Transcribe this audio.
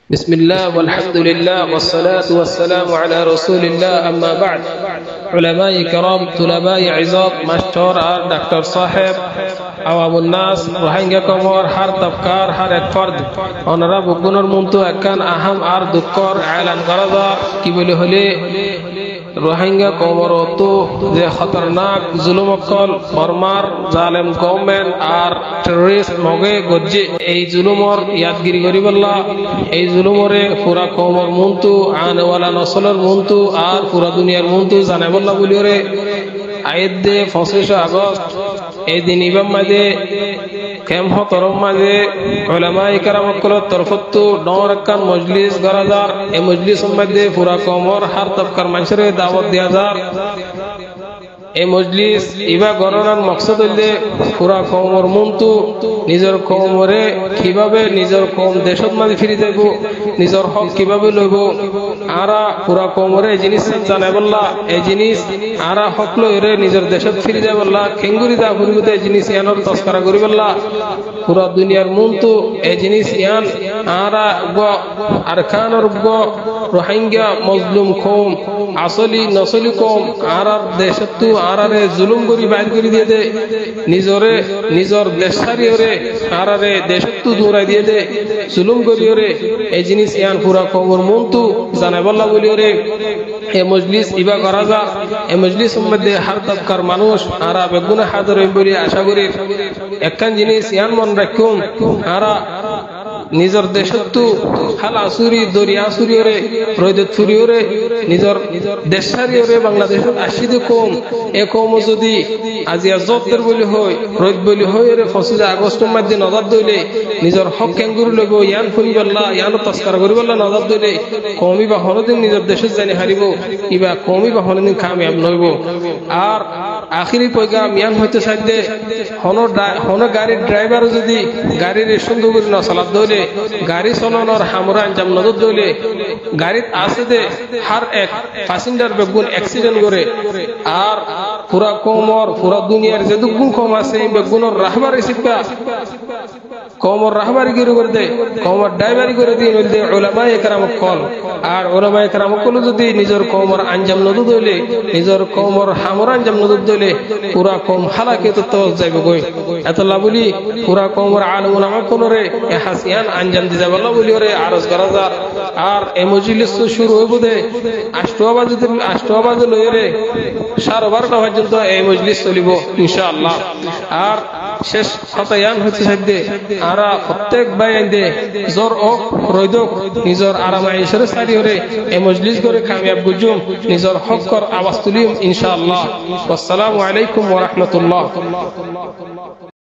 بسم الله والحمد لله والصلاة والسلام على رسول الله أما بعد علماء كرام طلباء عظام مشتور دكتور صاحب عوام الناس روهينجا كمور هر طبقار هر এক ফর্দ ওনারা বগুনোর মন্তু একখান আহাম আর দুঃখর এলান করা কি বলে হলে রোহিঙ্গা কমরত যে খতরনাক জুলুম অকল বর্মার জালেম গভর্নমেন্ট আর টেররিস্ট মগে গজ্জে এই জুলুমর ইয়াদগিরি করিবল্লা এই জুলুমরে পুরা কমর মন্তু আনেওয়ালা নসলের মন্তু আর পুরা দুনিয়ার মন্তু জানাবল্লা বলিওরে আয়েদ দে 25 আগস্ট এই দিন ইবাম মাঝে ক্যাম্প তরফ মাঝে উলামায়ে কেরাম কলত তরফতো ডরকান মজলিস গরাদার এই মজলিস মধ্যে পুরা কমর হার তবকার মানুষের দাওয়াত দেয়া যার এই মজলিস ইবা গণনার মকসদ হইলে পুরা কমর মন্তু নিজের কমরে কিভাবে নিজের কম দেশত মাঝে ফিরে যাব নিজের হক কিভাবে লইব আরা পুরা কমরে এই জিনিস জানাই বললা এই জিনিস আরা হক লইরে নিজের দেশত ফিরে যায় বললা খেঙ্গুরি দা ফুরিবতে এই জিনিস ইয়ানোর তস্করা করি বললা পুরা দুনিয়ার মন্তু এই জিনিস ইয়ান আরা আরকানোর রোহিঙ্গা মজলুম কম আসলি নসলি কম আরার দেশত আরারে জুলুম করি বাইর করে দিয়ে দে নিজরে নিজর দেশ ছাড়িয়ে আরারে দেশত দৌড়াই দিয়ে দে জুলুম করিওরে এই জিনিস ইয়ান পুরা কমর মন্তু জানাই বললা বলিওরে এই মজলিস ইবা করা যা এই মজলিস মধ্যে হার তবকার মানুষ আরা বেগুনা হাজার বলি আশা করি একখান জিনিস ইয়ান মন রাখুন আরা নিজর দেশত হাল আসুরি দরিয়া আসুরিওরে রৈদত ফুরিওরে নিজর দেশ ছাড়িওরে বাংলাদেশত আসিদ কম এ কম যদি আজি আজতের বলি হয় রৈদ বলি হয় রে 25 আগস্টের মধ্যে নজর দইলে নিজর হক কেঙ্গুর লইব ইয়ান ফুরি বললা ইয়ান তস্কর করি বললা নজর দইলে কমি বা হনদিন নিজর দেশত জানি হারিব ইবা কমি বা হনদিন কামিয়াব নইব আর আখিরি পয়গাম ইয়ান হইতে সাইদে হন গাড়ির ড্রাইভার যদি গাড়ির সুন্দর করে না চালাত দইলে গাড়ি চালানোর হামরা আঞ্জাম নজর দইলে গাড়িত আছে দে হার এক প্যাসেঞ্জার বেগুন অ্যাক্সিডেন্ট করে আর পুরা কমর পুরা দুনিয়ার যে দুগুণ কম আছে বেগুনের রাহবারি শিক্ষা কমর রাহবারি করে দে কমর ড্রাইভারি করে দিয়ে নইলে উলামায়ে কেরাম কল আর উলামায়ে কেরাম কল যদি নিজের কমর আঞ্জাম নজর দইলে নিজের কমর হামরা আঞ্জাম নজর দইলে পুরা কম হালাকে তো যাইবে কই এত লাভলি পুরা কমর আলেম উলামা কোনরে এ হাসিয়ান আঞ্জাম দি যাবল্লা বলি ওরে আরজ করা যা আর এই মজলিস শুরু হইব দে 8 বাজে লইরে 12:30 পর্যন্ত এই মজলিস চলিব ইনশাআল্লাহ আর শেষ হতায়ান হচ্ছে সাইদে আরা প্রত্যেক বাইন দে জোর ও রইদক নিজর আরামাইশের সারিওরে এই মজলিস করে কামিয়াব গুজুম নিজর হক কর আওয়াজ তুলিম ইনশাআল্লাহ আসসালামু আলাইকুম ওয়া রাহমাতুল্লাহ।